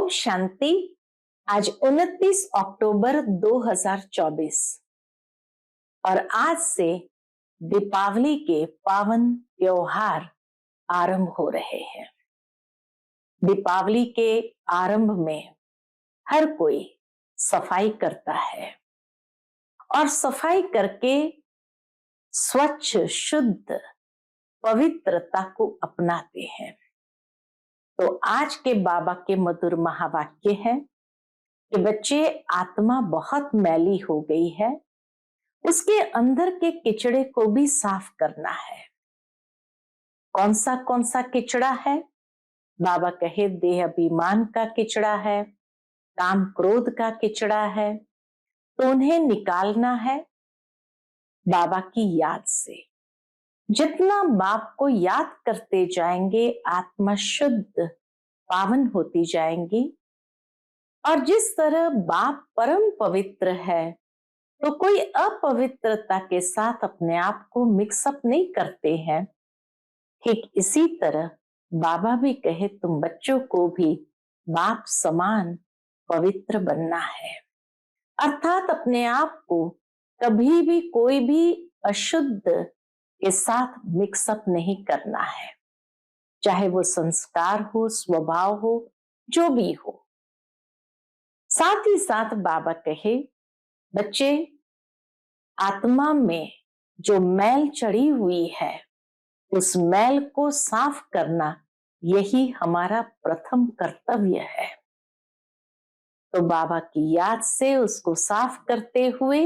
ओम शांति। आज 29 अक्टूबर 2024 और आज से दीपावली के पावन त्योहार आरंभ हो रहे हैं। दीपावली के आरंभ में हर कोई सफाई करता है और सफाई करके स्वच्छ शुद्ध पवित्रता को अपनाते हैं। तो आज के बाबा के मधुर महावाक्य है कि बच्चे, आत्मा बहुत मैली हो गई है, उसके अंदर के किचड़े को भी साफ करना है। कौन सा किचड़ा है? बाबा कहे देह अभिमान का किचड़ा है, काम क्रोध का किचड़ा है, तो उन्हें निकालना है बाबा की याद से। जितना बाप को याद करते जाएंगे, आत्मा शुद्ध पावन होती जाएंगी। और जिस तरह बाप परम पवित्र है, तो कोई अपवित्रता के साथ अपने आप को मिक्सअप नहीं करते हैं। ठीक इसी तरह बाबा भी कहे तुम बच्चों को भी बाप समान पवित्र बनना है, अर्थात अपने आप को कभी भी कोई भी अशुद्ध के साथ मिक्सअप नहीं करना है, चाहे वो संस्कार हो, स्वभाव हो, जो भी हो। साथ ही साथ बाबा कहे बच्चे, आत्मा में जो मैल चढ़ी हुई है, उस मैल को साफ करना यही हमारा प्रथम कर्तव्य है। तो बाबा की याद से उसको साफ करते हुए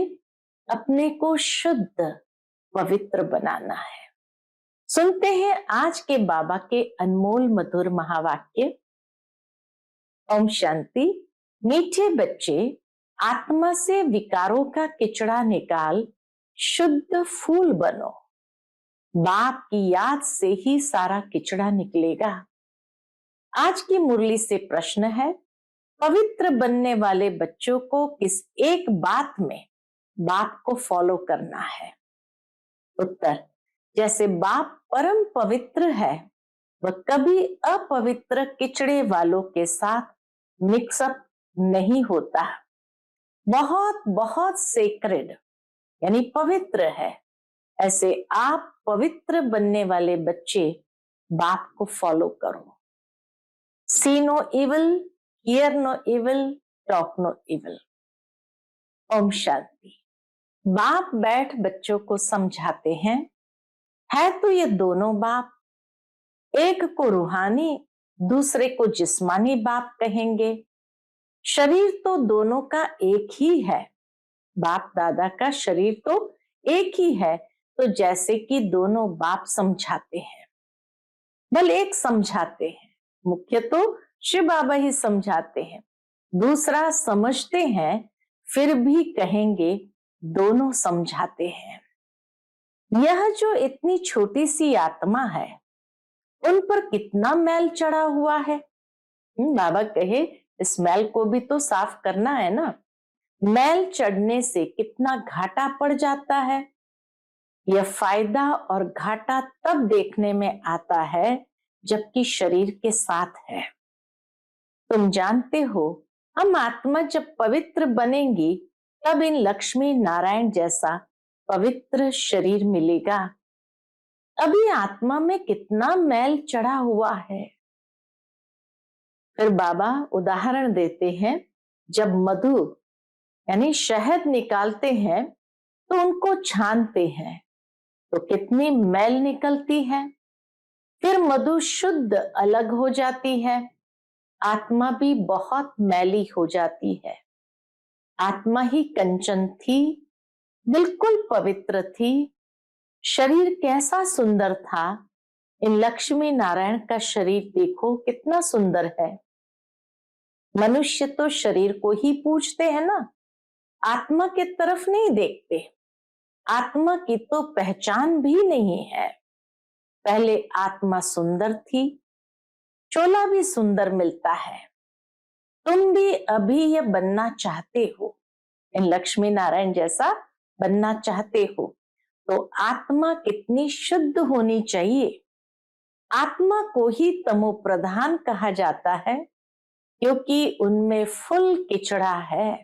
अपने को शुद्ध पवित्र बनाना है। सुनते हैं आज के बाबा के अनमोल मधुर महावाक्य। ओम शांति। मीठे बच्चे, आत्मा से विकारों का किचड़ा निकाल शुद्ध फूल बनो। बाप की याद से ही सारा किचड़ा निकलेगा। आज की मुरली से प्रश्न है, पवित्र बनने वाले बच्चों को किस एक बात में बाप को फॉलो करना है? उत्तर, जैसे बाप परम पवित्र है, वह कभी अपवित्र किचड़े वालों के साथ मिक्सअप नहीं होता। बहुत बहुत सेक्रेड यानी पवित्र है। ऐसे आप पवित्र बनने वाले बच्चे बाप को फॉलो करो। See no evil, hear no evil, talk no evil. ओम शांति। बाप बैठ बच्चों को समझाते हैं, है तो ये दोनों बाप, एक को रूहानी, दूसरे को जिस्मानी बाप कहेंगे। शरीर तो दोनों का एक ही है, बाप दादा का शरीर तो एक ही है। तो जैसे कि दोनों बाप समझाते हैं, बल एक समझाते हैं, मुख्य तो शिव बाबा ही समझाते हैं, दूसरा समझते हैं, फिर भी कहेंगे दोनों समझाते हैं। यह जो इतनी छोटी सी आत्मा है, उन पर कितना मैल चढ़ा हुआ है। बाबा कहे इस मैल को भी तो साफ करना है ना। मैल चढ़ने से कितना घाटा पड़ जाता है। यह फायदा और घाटा तब देखने में आता है जबकि शरीर के साथ है। तुम जानते हो, हम आत्मा जब पवित्र बनेंगी तब इन लक्ष्मी नारायण जैसा पवित्र शरीर मिलेगा। अभी आत्मा में कितना मैल चढ़ा हुआ है। फिर बाबा उदाहरण देते हैं, जब मधु यानी शहद निकालते हैं तो उनको छानते हैं तो कितनी मैल निकलती है। फिर मधु शुद्ध अलग हो जाती है, आत्मा भी बहुत मैली हो जाती है। आत्मा ही कंचन थी, बिल्कुल पवित्र थी। शरीर कैसा सुंदर था। इन लक्ष्मी नारायण का शरीर देखो कितना सुंदर है। मनुष्य तो शरीर को ही पूजते हैं ना, आत्मा के तरफ नहीं देखते। आत्मा की तो पहचान भी नहीं है। पहले आत्मा सुंदर थी, चोला भी सुंदर मिलता है। तुम भी अभी ये बनना चाहते हो, इन लक्ष्मी नारायण जैसा बनना चाहते हो, तो आत्मा कितनी शुद्ध होनी चाहिए। आत्मा को ही तमो प्रधान कहा जाता है। क्योंकि उनमें फुल किचड़ा है।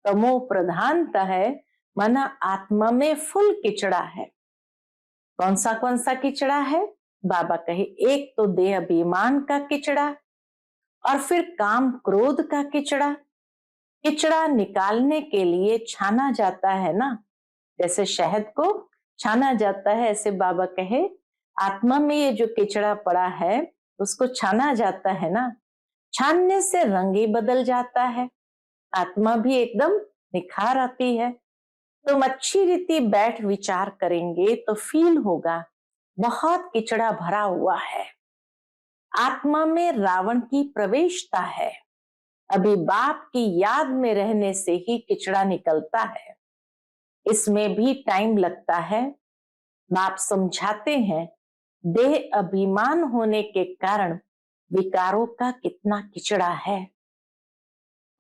तमो प्रधानता है, माना आत्मा में फुल किचड़ा है। कौन सा किचड़ा है? बाबा कहे, एक तो देह अभिमान का किचड़ा, और फिर काम क्रोध का किचड़ा। किचड़ा निकालने के लिए छाना जाता है ना, जैसे शहद को छाना जाता है, ऐसे बाबा कहे आत्मा में ये जो किचड़ा पड़ा है उसको छाना जाता है ना। छानने से रंग ही बदल जाता है, आत्मा भी एकदम निखार आती है। तुम अच्छी रीति बैठ विचार करेंगे तो फील होगा बहुत किचड़ा भरा हुआ है। आत्मा में रावण की प्रवेशता है। अभी बाप की याद में रहने से ही किचड़ा निकलता है, इसमें भी टाइम लगता है। बाप समझाते हैं, देह अभिमान होने के कारण विकारों का कितना किचड़ा है।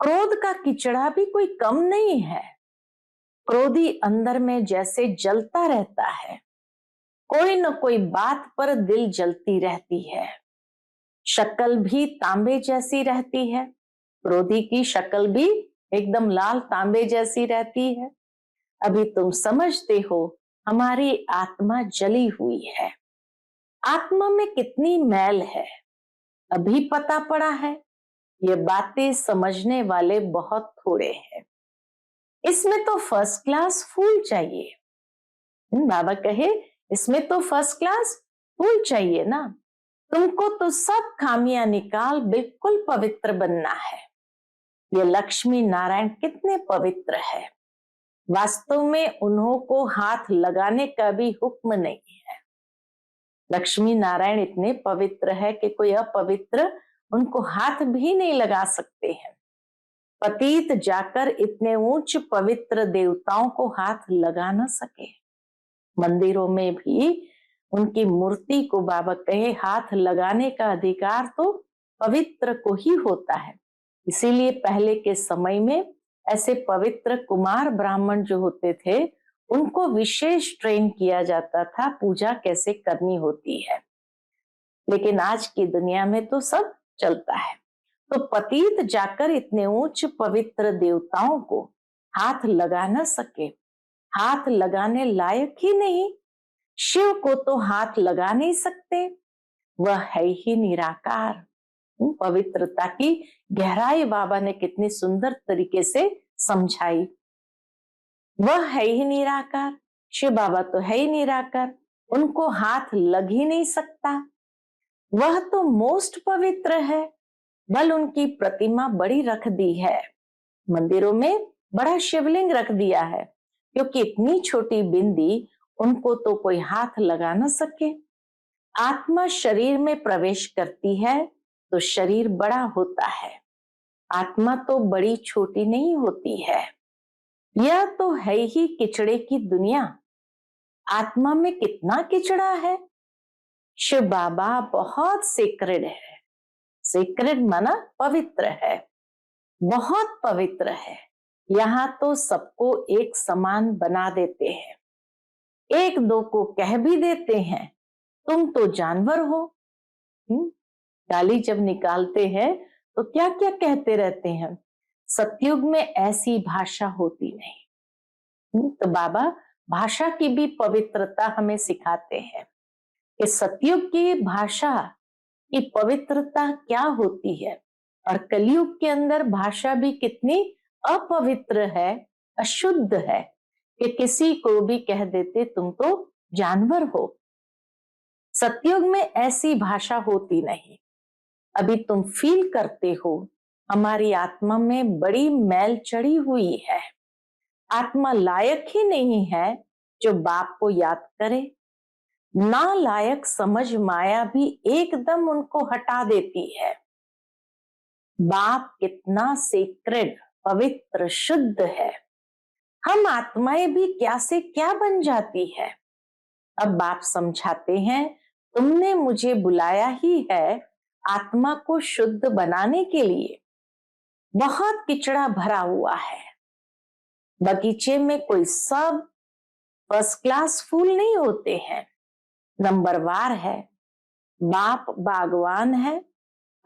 क्रोध का किचड़ा भी कोई कम नहीं है। क्रोधी अंदर में जैसे जलता रहता है, कोई न कोई बात पर दिल जलती रहती है। शक्ल भी तांबे जैसी रहती है, क्रोधी की शक्ल भी एकदम लाल तांबे जैसी रहती है। अभी तुम समझते हो हमारी आत्मा जली हुई है, आत्मा में कितनी मैल है, अभी पता पड़ा है। ये बातें समझने वाले बहुत थोड़े हैं। इसमें तो फर्स्ट क्लास फूल चाहिए। बाबा कहे, इसमें तो फर्स्ट क्लास फूल चाहिए ना। तुमको तो सब खामियां निकाल बिल्कुल पवित्र बनना है। ये लक्ष्मी नारायण कितने पवित्र है, वास्तव में उन्हों को हाथ लगाने का भी हुक्म नहीं है। लक्ष्मी नारायण इतने पवित्र है कि कोई अपवित्र उनको हाथ भी नहीं लगा सकते हैं। पतित जाकर इतने ऊंच पवित्र देवताओं को हाथ लगा न सके। मंदिरों में भी उनकी मूर्ति को बाबा कहे हाथ लगाने का अधिकार तो पवित्र को ही होता है। इसीलिए पहले के समय में ऐसे पवित्र कुमार ब्राह्मण जो होते थे उनको विशेष ट्रेन किया जाता था पूजा कैसे करनी होती है। लेकिन आज की दुनिया में तो सब चलता है। तो पतित जाकर इतने उच्च पवित्र देवताओं को हाथ लगा न सके, हाथ लगाने लायक ही नहीं। शिव को तो हाथ लगा नहीं सकते, वह है ही निराकार। पवित्रता की गहराई बाबा ने कितनी सुंदर तरीके से समझाई। वह है ही निराकार, शिव बाबा तो है ही निराकार, उनको हाथ लग ही नहीं सकता। वह तो मोस्ट पवित्र है, बल उनकी प्रतिमा बड़ी रख दी है, मंदिरों में बड़ा शिवलिंग रख दिया है, क्योंकि इतनी छोटी बिंदी उनको तो कोई हाथ लगा न सके। आत्मा शरीर में प्रवेश करती है तो शरीर बड़ा होता है, आत्मा तो बड़ी छोटी नहीं होती है। यह तो है ही किचड़े की दुनिया। आत्मा में कितना किचड़ा है। शिव बाबा बहुत सेक्रेड है, सेक्रेड माना पवित्र है, बहुत पवित्र है। यहाँ तो सबको एक समान बना देते हैं, एक दो को कह भी देते हैं तुम तो जानवर हो। गाली जब निकालते हैं तो क्या क्या कहते रहते हैं। सतयुग में ऐसी भाषा होती नहीं। तो बाबा भाषा की भी पवित्रता हमें सिखाते हैं कि सतयुग की भाषा की पवित्रता क्या होती है, और कलयुग के अंदर भाषा भी कितनी अपवित्र है, अशुद्ध है, कि किसी को भी कह देते तुम तो जानवर हो। सतयुग में ऐसी भाषा होती नहीं। अभी तुम फील करते हो हमारी आत्मा में बड़ी मैल चढ़ी हुई है, आत्मा लायक ही नहीं है जो बाप को याद करे। ना लायक समझ माया भी एकदम उनको हटा देती है। बाप कितना सेक्रेड, पवित्र, शुद्ध है, हम आत्माएं भी क्या से क्या बन जाती है। अब बाप समझाते हैं तुमने मुझे बुलाया ही है आत्मा को शुद्ध बनाने के लिए। बहुत किचड़ा भरा हुआ है, बगीचे में कोई सब फर्स्ट क्लास फूल नहीं होते हैं, नंबरवार है। बाप बागवान है,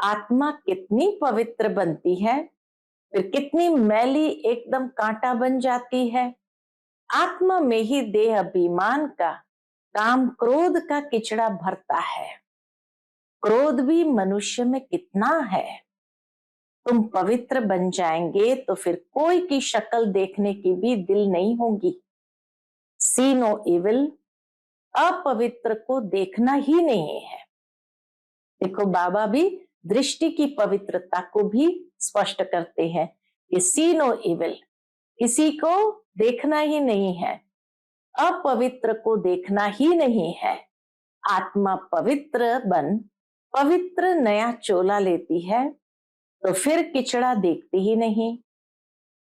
आत्मा कितनी पवित्र बनती है, फिर कितनी मैली एकदम कांटा बन जाती है। आत्मा में ही देह अभिमान का, काम क्रोध का किचड़ा भरता है। क्रोध भी मनुष्य में कितना है। तुम पवित्र बन जाएंगे तो फिर कोई की शक्ल देखने की भी दिल नहीं होगी। सी नो इविल, अपवित्र को देखना ही नहीं है। देखो, बाबा भी दृष्टि की पवित्रता को भी स्पष्ट करते हैं कि सी नो इविल, किसी को देखना ही नहीं है, अपवित्र को देखना ही नहीं है। आत्मा पवित्र बन पवित्र नया चोला लेती है तो फिर किचड़ा देखती ही नहीं।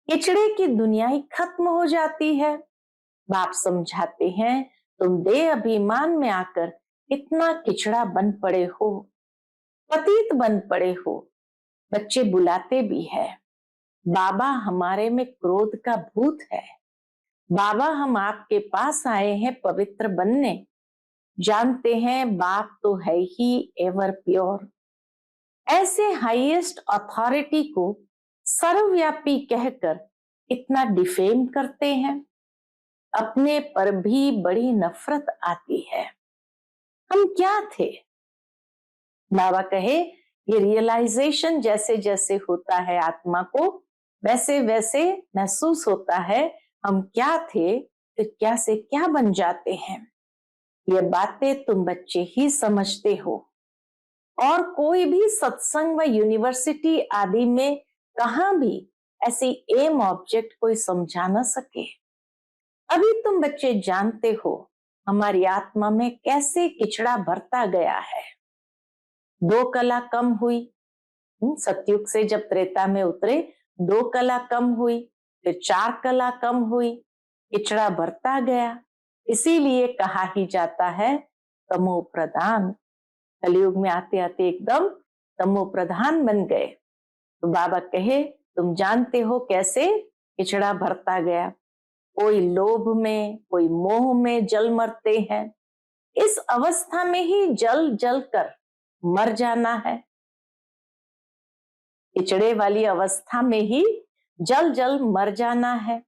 किचड़े की दुनिया ही खत्म हो जाती है। बाप समझाते हैं, तुम देह अभिमान में आकर इतना किचड़ा बन पड़े हो, पतित बन पड़े हो। बच्चे बुलाते भी है, बाबा हमारे में क्रोध का भूत है, बाबा हम आपके पास आए हैं पवित्र बनने। जानते हैं बाप तो है ही एवर प्योर। ऐसे हाईएस्ट अथॉरिटी को सर्वव्यापी कहकर इतना डिफेम करते हैं। अपने पर भी बड़ी नफरत आती है। हम क्या थे? बाबा कहे, ये रियलाइजेशन जैसे जैसे होता है आत्मा को, वैसे वैसे महसूस होता है हम क्या थे, फिर क्या से क्या बन जाते हैं। ये बातें तुम बच्चे ही समझते हो, और कोई भी सत्संग व यूनिवर्सिटी आदि में कहां भी ऐसी एम ऑब्जेक्ट कोई समझा न सके। अभी तुम बच्चे जानते हो हमारी आत्मा में कैसे किचड़ा भरता गया है। 2 कला कम हुई, सतयुग से जब त्रेता में उतरे 2 कला कम हुई, फिर 4 कला कम हुई, किचड़ा भरता गया। इसीलिए कहा ही जाता है तमो प्रधान। कलयुग में आते आते एकदम तमो प्रधान बन गए। तो बाबा कहे, तुम जानते हो कैसे किचड़ा भरता गया। कोई लोभ में, कोई मोह में जल मरते हैं। इस अवस्था में ही जल जल कर मर जाना है। किचड़े वाली अवस्था में ही जल जल मर जाना है।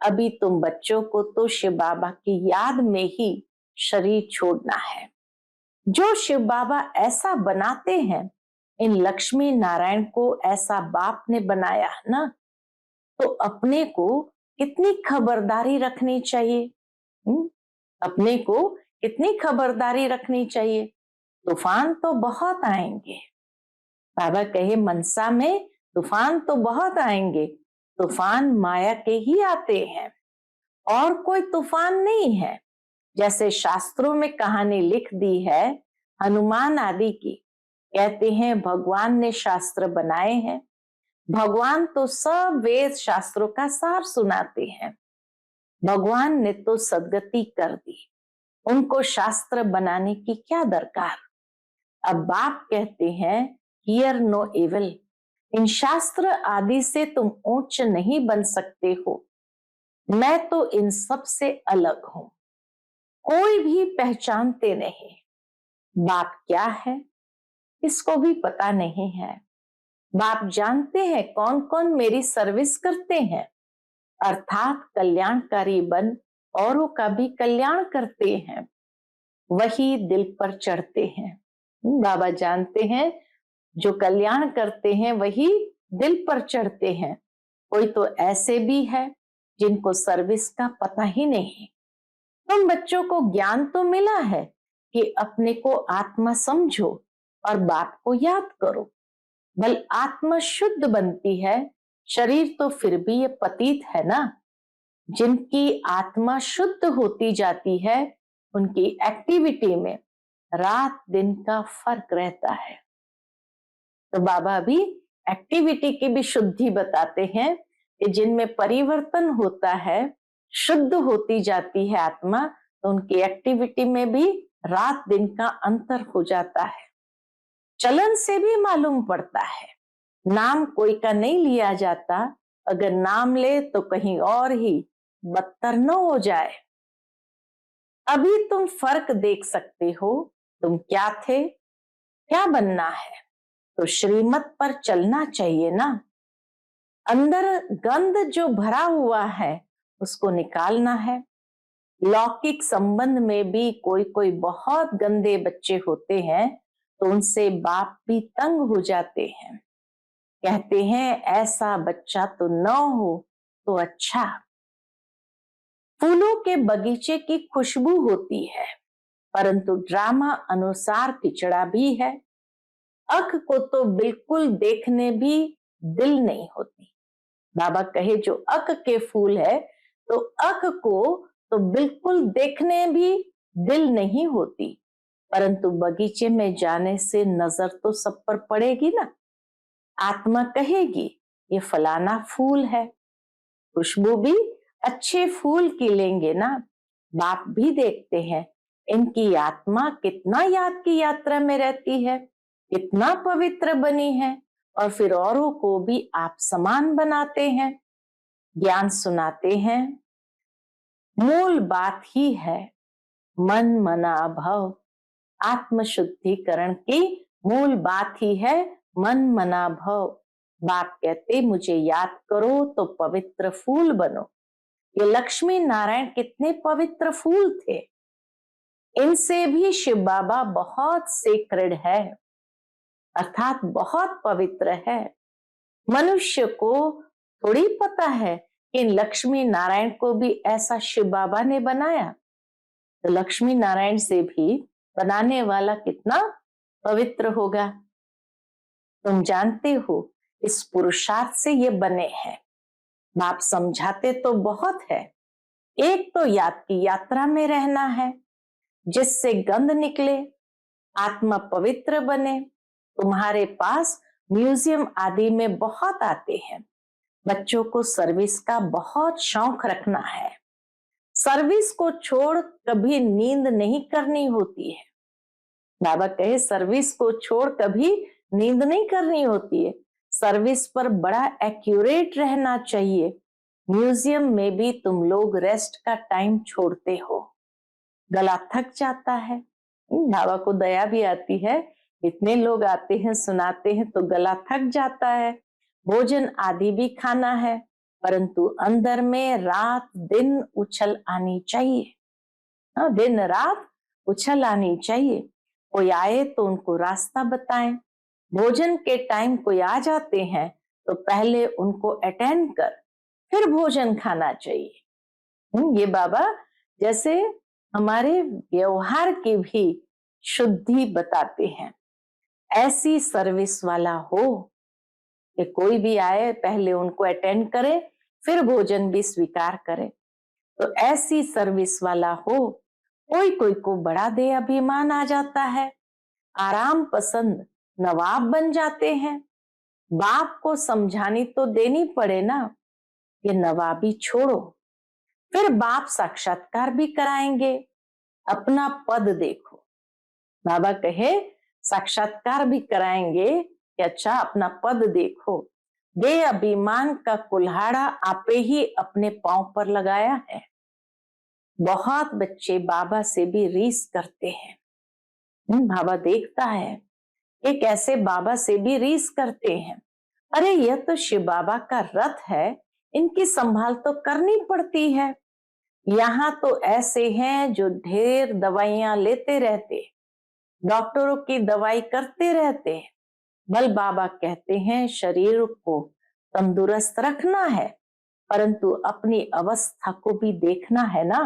अभी तुम बच्चों को तो शिव बाबा की याद में ही शरीर छोड़ना है। जो शिव बाबा ऐसा बनाते हैं, इन लक्ष्मी नारायण को ऐसा बाप ने बनाया ना, तो अपने को कितनी खबरदारी रखनी चाहिए। अपने को कितनी खबरदारी रखनी चाहिए। तूफान तो बहुत आएंगे। बाबा कहे, मनसा में तूफान तो बहुत आएंगे। तूफान माया के ही आते हैं, और कोई तूफान नहीं है। जैसे शास्त्रों में कहानी लिख दी है हनुमान आदि की, कहते हैं भगवान ने शास्त्र बनाए हैं। भगवान तो सब वेद शास्त्रों का सार सुनाते हैं। भगवान ने तो सदगति कर दी, उनको शास्त्र बनाने की क्या दरकार। अब बाप कहते हैं, हियर नो इविल, इन शास्त्र आदि से तुम ऊंच नहीं बन सकते हो। मैं तो इन सब से अलग हूं, कोई भी पहचानते नहीं। बाप क्या है इसको भी पता नहीं है। बाप जानते हैं कौन कौन मेरी सर्विस करते हैं, अर्थात कल्याणकारी बन औरों का भी कल्याण करते हैं, वही दिल पर चढ़ते हैं। बाबा जानते हैं जो कल्याण करते हैं वही दिल पर चढ़ते हैं। कोई तो ऐसे भी है जिनको सर्विस का पता ही नहीं। तुम बच्चों को ज्ञान तो मिला है कि अपने को आत्मा समझो और बाप को याद करो। बल आत्मा शुद्ध बनती है, शरीर तो फिर भी ये पतित है ना। जिनकी आत्मा शुद्ध होती जाती है, उनकी एक्टिविटी में रात दिन का फर्क रहता है। तो बाबा भी एक्टिविटी की भी शुद्धि बताते हैं कि जिनमें परिवर्तन होता है, शुद्ध होती जाती है आत्मा, तो उनकी एक्टिविटी में भी रात दिन का अंतर हो जाता है। चलन से भी मालूम पड़ता है। नाम कोई का नहीं लिया जाता, अगर नाम ले तो कहीं और ही बदतर न हो जाए। अभी तुम फर्क देख सकते हो, तुम क्या थे, क्या बनना है। तो श्रीमत पर चलना चाहिए ना। अंदर गंध जो भरा हुआ है उसको निकालना है। लौकिक संबंध में भी कोई कोई बहुत गंदे बच्चे होते हैं तो उनसे बाप भी तंग हो जाते हैं, कहते हैं ऐसा बच्चा तो न हो तो अच्छा। फूलों के बगीचे की खुशबू होती है, परंतु ड्रामा अनुसार पिछड़ा भी है। अख को तो बिल्कुल देखने भी दिल नहीं होती। बाबा कहे जो अक के फूल है तो अक को तो बिल्कुल देखने भी दिल नहीं होती, परंतु बगीचे में जाने से नजर तो सब पर पड़ेगी ना। आत्मा कहेगी ये फलाना फूल है, खुशबू भी अच्छे फूल की लेंगे ना। बाप भी देखते हैं इनकी आत्मा कितना याद की यात्रा में रहती है, कितना पवित्र बनी है, और फिर औरों को भी आप समान बनाते हैं, ज्ञान सुनाते हैं। मूल बात ही है मन मना भव। आत्म शुद्धिकरण की मूल बात ही है मन मना भव। बाप कहते मुझे याद करो तो पवित्र फूल बनो। ये लक्ष्मी नारायण कितने पवित्र फूल थे, इनसे भी शिव बाबा बहुत सेक्रेड है, अर्थात बहुत पवित्र है। मनुष्य को थोड़ी पता है कि लक्ष्मी नारायण को भी ऐसा शिव बाबा ने बनाया, तो लक्ष्मी नारायण से भी बनाने वाला कितना पवित्र होगा। तुम जानते हो इस पुरुषार्थ से ये बने हैं। बाप समझाते तो बहुत है। एक तो याद की यात्रा में रहना है जिससे गंध निकले, आत्मा पवित्र बने। तुम्हारे पास म्यूजियम आदि में बहुत आते हैं, बच्चों को सर्विस का बहुत शौक रखना है। सर्विस को छोड़ कभी नींद नहीं करनी होती है। बाबा कहे सर्विस को छोड़ कभी नींद नहीं करनी होती है, सर्विस पर बड़ा एक्यूरेट रहना चाहिए। म्यूजियम में भी तुम लोग रेस्ट का टाइम छोड़ते हो, गला थक जाता है। बाबा को दया भी आती है, इतने लोग आते हैं सुनाते हैं तो गला थक जाता है। भोजन आदि भी खाना है, परंतु अंदर में रात दिन उछल आनी चाहिए। दिन रात उछल आनी चाहिए। कोई आए तो उनको रास्ता बताएं। भोजन के टाइम कोई आ जाते हैं तो पहले उनको अटेंड कर फिर भोजन खाना चाहिए। ये बाबा जैसे हमारे व्यवहार की भी शुद्धि बताते हैं। ऐसी सर्विस वाला हो कि कोई भी आए पहले उनको अटेंड करे फिर भोजन भी स्वीकार करे, तो ऐसी सर्विस वाला हो। कोई कोई को बड़ा दे अभिमान आ जाता है, आराम पसंद नवाब बन जाते हैं। बाप को समझानी तो देनी पड़े ना, ये नवाबी छोड़ो। फिर बाप साक्षात्कार भी कराएंगे, अपना पद देखो। बाबा कहे साक्षात्कार भी कराएंगे कि अच्छा अपना पद देखो। दे अभिमान का कुल्हाड़ा आपे ही अपने पांव पर लगाया है। बहुत बच्चे बाबा से भी रीस करते हैं। बाबा देखता है एक ऐसे बाबा से भी रीस करते हैं, अरे यह तो शिव बाबा का रथ है, इनकी संभाल तो करनी पड़ती है। यहाँ तो ऐसे हैं जो ढेर दवाइयां लेते रहते, डॉक्टरों की दवाई करते रहते हैं। बल बाबा कहते हैं शरीर को तंदुरुस्त रखना है, परंतु अपनी अवस्था को भी देखना है ना।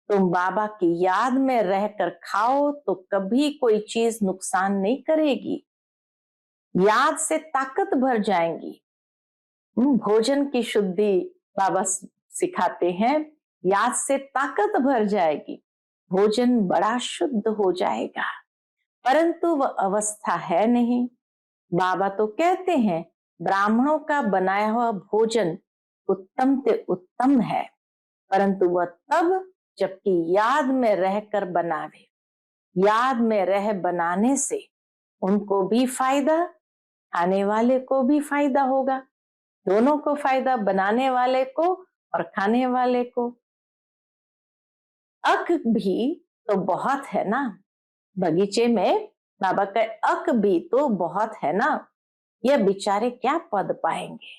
तुम बाबा की याद में रहकर खाओ तो कभी कोई चीज नुकसान नहीं करेगी, याद से ताकत भर जाएंगी। भोजन की शुद्धि बाबा सिखाते हैं, याद से ताकत भर जाएगी, भोजन बड़ा शुद्ध हो जाएगा, परंतु वह अवस्था है नहीं। बाबा तो कहते हैं ब्राह्मणों का बनाया हुआ भोजन उत्तम से उत्तम है, परंतु वह तब जबकि याद में रहकर बनावे। याद में रह बनाने से उनको भी फायदा, खाने वाले को भी फायदा होगा, दोनों को फायदा, बनाने वाले को और खाने वाले को। अक भी तो बहुत है ना, बगीचे में बाबा का अक भी तो बहुत है ना, ये बेचारे क्या पद पाएंगे।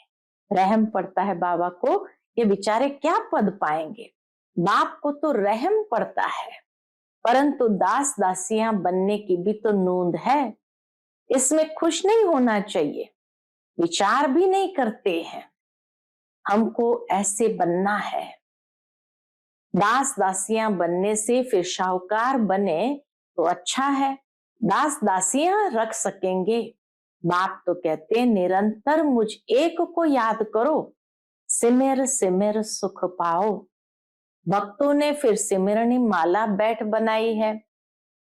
रहम पड़ता है बाबा को, ये बेचारे क्या पद पाएंगे। बाप को तो रहम पड़ता है, परंतु दास दासियां बनने की भी तो नोंद है। इसमें खुश नहीं होना चाहिए, विचार भी नहीं करते हैं हमको ऐसे बनना है। दास दासियां बनने से फिर शाहूकार बने तो अच्छा है, दास दासियां रख सकेंगे। बाप तो कहते हैं निरंतर मुझ एक को याद करो, सिमर सिमर सुख पाओ। भक्तों ने फिर सिमरनी माला बैठ बनाई है,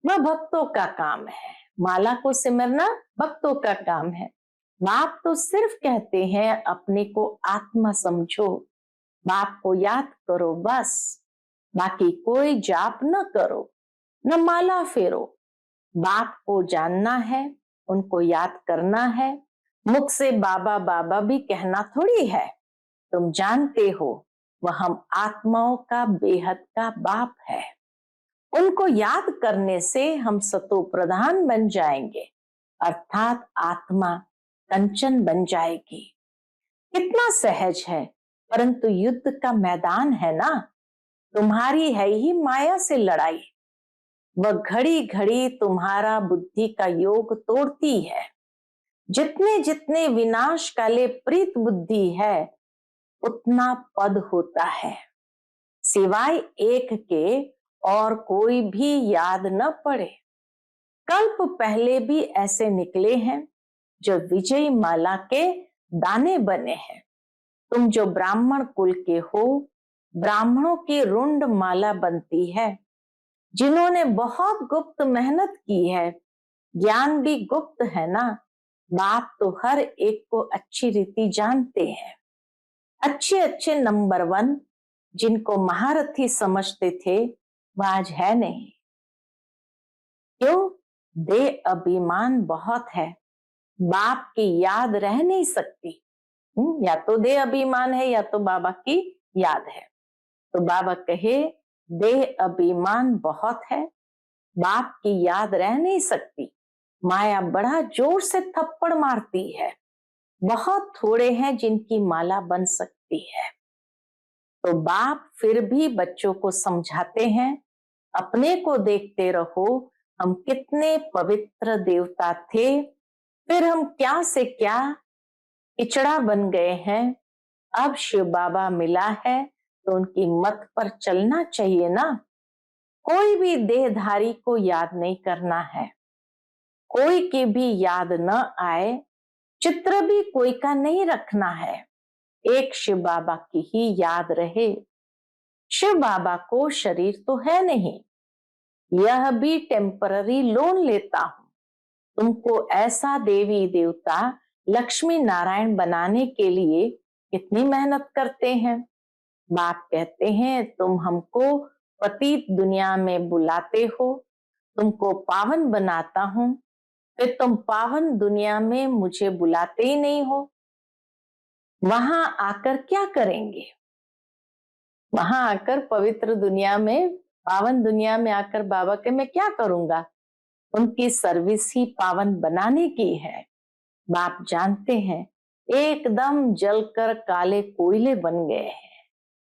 वह भक्तों का काम है। माला को सिमरना भक्तों का काम है। बाप तो सिर्फ कहते हैं अपने को आत्मा समझो, बाप को याद करो बस, बाकी कोई जाप न करो न माला फेरो। बाप को जानना है, उनको याद करना है। मुख से बाबा बाबा भी कहना थोड़ी है, तुम जानते हो वह हम आत्माओं का बेहद का बाप है। उनको याद करने से हम सतो प्रधान बन जाएंगे, अर्थात आत्मा कंचन बन जाएगी। कितना सहज है, परंतु युद्ध का मैदान है ना, तुम्हारी है ही माया से लड़ाई। वह घड़ी घड़ी तुम्हारा बुद्धि का योग तोड़ती है। जितने जितने विनाश काले प्रीत बुद्धि है, उतना पद होता है। सिवाय एक के और कोई भी याद न पड़े। कल्प पहले भी ऐसे निकले हैं जो विजयी माला के दाने बने हैं। तुम जो ब्राह्मण कुल के हो, ब्राह्मणों की रुंड माला बनती है। जिन्होंने बहुत गुप्त मेहनत की है, ज्ञान भी गुप्त है ना, बाप तो हर एक को अच्छी रीति जानते हैं। अच्छे अच्छे नंबर 1 जिनको महारथी समझते थे, वह आज है नहीं। क्यों? दे अभिमान बहुत है, बाप की याद रह नहीं सकती। या तो दे अभिमान है या तो बाबा की याद है। तो बाबा कहे देह अभिमान बहुत है, बाप की याद रह नहीं सकती। माया बड़ा जोर से थप्पड़ मारती है, बहुत थोड़े हैं जिनकी माला बन सकती है। तो बाप फिर भी बच्चों को समझाते हैं, अपने को देखते रहो, हम कितने पवित्र देवता थे, फिर हम क्या से क्या इचड़ा बन गए हैं। अब शिव बाबा मिला है तो उनकी मत पर चलना चाहिए ना। कोई भी देहधारी को याद नहीं करना है, कोई की भी याद न आए, चित्र भी कोई का नहीं रखना है। एक शिव बाबा की ही याद रहे। शिव बाबा को शरीर तो है नहीं, यह भी टेम्पररी लोन लेता हूं। तुमको ऐसा देवी देवता लक्ष्मी नारायण बनाने के लिए कितनी मेहनत करते हैं। बाप कहते हैं तुम हमको पतित दुनिया में बुलाते हो, तुमको पावन बनाता हूं, फिर तुम पावन दुनिया में मुझे बुलाते ही नहीं हो। वहां आकर क्या करेंगे? वहां आकर पवित्र दुनिया में, पावन दुनिया में आकर बाबा के मैं क्या करूंगा? उनकी सर्विस ही पावन बनाने की है। बाप जानते हैं एकदम जलकर काले कोयले बन गए हैं,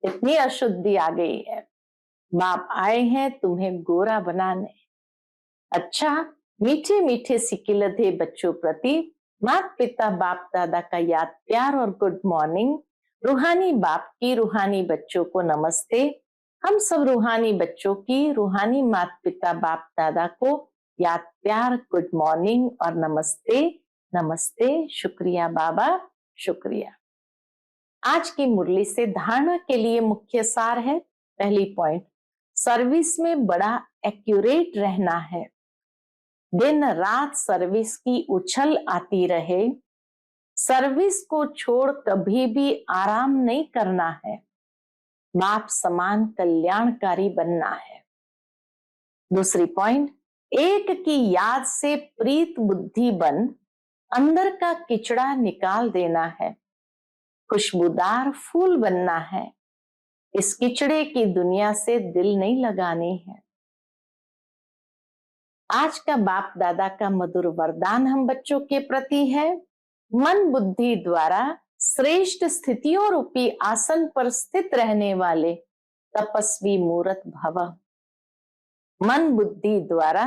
इतनी अशुद्धि आ गई है। बाप आए हैं तुम्हें गोरा बनाने। अच्छा, मीठे मीठे सिकिलधे बच्चों प्रति माता पिता बाप दादा का याद प्यार और गुड मॉर्निंग। रूहानी बाप की रूहानी बच्चों को नमस्ते। हम सब रूहानी बच्चों की रूहानी माता पिता बाप दादा को याद प्यार गुड मॉर्निंग और नमस्ते। नमस्ते, शुक्रिया बाबा, शुक्रिया। आज की मुरली से धारणा के लिए मुख्य सार है। पहली पॉइंट, सर्विस में बड़ा एक्यूरेट रहना है। दिन रात सर्विस की उछल आती रहे, सर्विस को छोड़ कभी भी आराम नहीं करना है। बाप समान कल्याणकारी बनना है। दूसरी पॉइंट, एक की याद से प्रीत बुद्धि बन अंदर का किचड़ा निकाल देना है, खुशबूदार फूल बनना है। इस किचड़े की दुनिया से दिल नहीं लगानी है। आज का बाप दादा का मधुर वरदान हम बच्चों के प्रति है, मन बुद्धि द्वारा श्रेष्ठ स्थितियों रूपी आसन पर स्थित रहने वाले तपस्वी मूर्त भव। मन बुद्धि द्वारा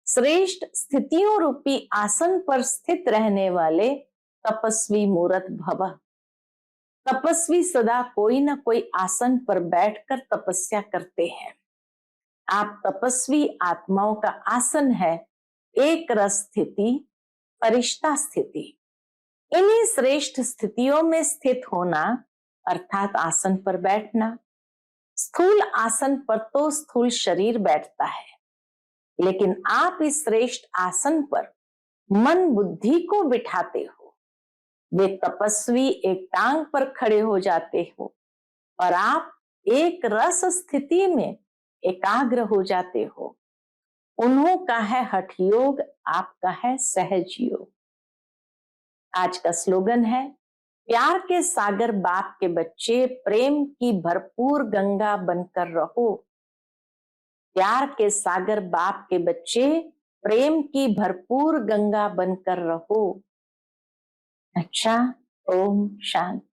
श्रेष्ठ स्थितियों रूपी आसन पर स्थित रहने वाले तपस्वी मूर्त भव। तपस्वी सदा कोई ना कोई आसन पर बैठकर तपस्या करते हैं। आप तपस्वी आत्माओं का आसन है एक रस स्थिति, फरिश्ता स्थिति। इन्हीं श्रेष्ठ स्थितियों में स्थित होना अर्थात आसन पर बैठना। स्थूल आसन पर तो स्थूल शरीर बैठता है, लेकिन आप इस श्रेष्ठ आसन पर मन बुद्धि को बिठाते हो। वे तपस्वी एक टांग पर खड़े हो जाते हो और आप एक रस स्थिति में एकाग्र हो जाते हो। उन्हों का है हठ योग, आपका है सहज योग। आज का स्लोगन है, प्यार के सागर बाप के बच्चे, प्रेम की भरपूर गंगा बनकर रहो। प्यार के सागर बाप के बच्चे, प्रेम की भरपूर गंगा बनकर रहो। अच्छा, ओम शांति।